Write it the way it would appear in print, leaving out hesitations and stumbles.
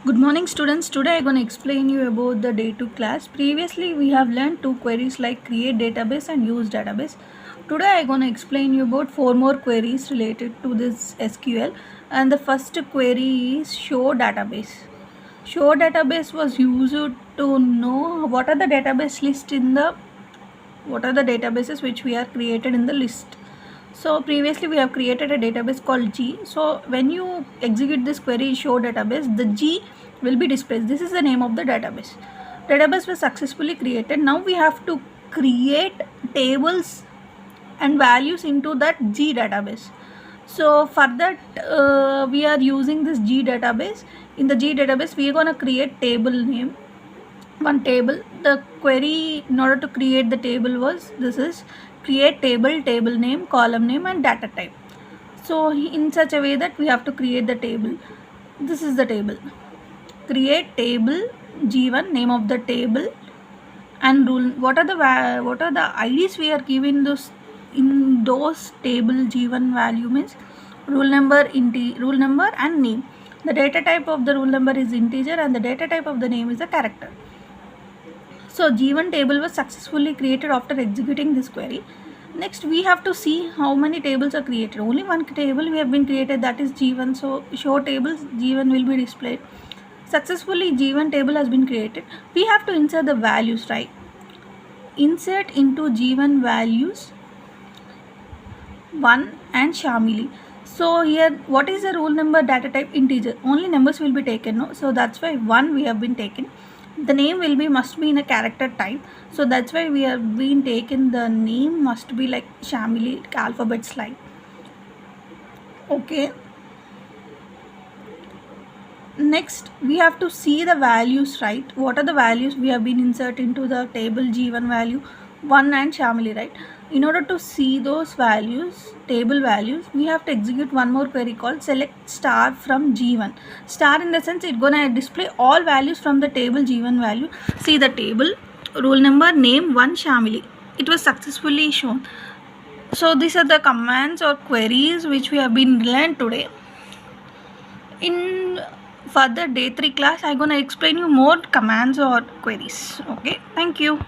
Good morning students. Today I'm going to explain you about the day 2 class. Previously we have learned two queries like create database and use database. Today I'm going to explain you about four more queries related to this SQL, and the first query is show database. Show database was used to know what are the database list in the what are the databases which we are created in the list. So previously we have created a database called G. So when you execute this query show database, the G will be displayed. This is the name of the database. Database was successfully created. Now we have to create tables and values into that G database. So for that we are using this G database. In the G database we are going to create table name, one table. The query in order to create the table was this is create table, table name, column name and data type. So in such a way that we have to create the table. This is the table. Create table G1, name of the table, and rule. What are the IDs we are giving those in those table G1 value means rule number, rule number and name. The data type of the rule number is integer and the data type of the name is a character. So G1 table was successfully created after executing this query. Next we have to see how many tables are created. Only one table we have been created, that is G1. So show tables G1 will be displayed. Successfully G1 table has been created. We have to insert the values, right? Insert into G1 values 1 and Shamili. So here what is the rule number, data type integer, only numbers will be taken, no? So that's why 1 we have been taken. The name will be must be in a character type, so that's why we have been taken the name must be like Shamili alphabets like. Okay, next we have to see the values, right? What are the values we have been insert into the table G1 value 1 and Shamili, right? In order to see those values, table values, we have to execute one more query called select star from G1. Star in the sense it's gonna display all values from the table G1 value. See the table, rule number, name 1 Shamili. It was successfully shown. So these are the commands or queries which we have been learned today. In further day 3 class, I'm gonna explain you more commands or queries. Okay, thank you.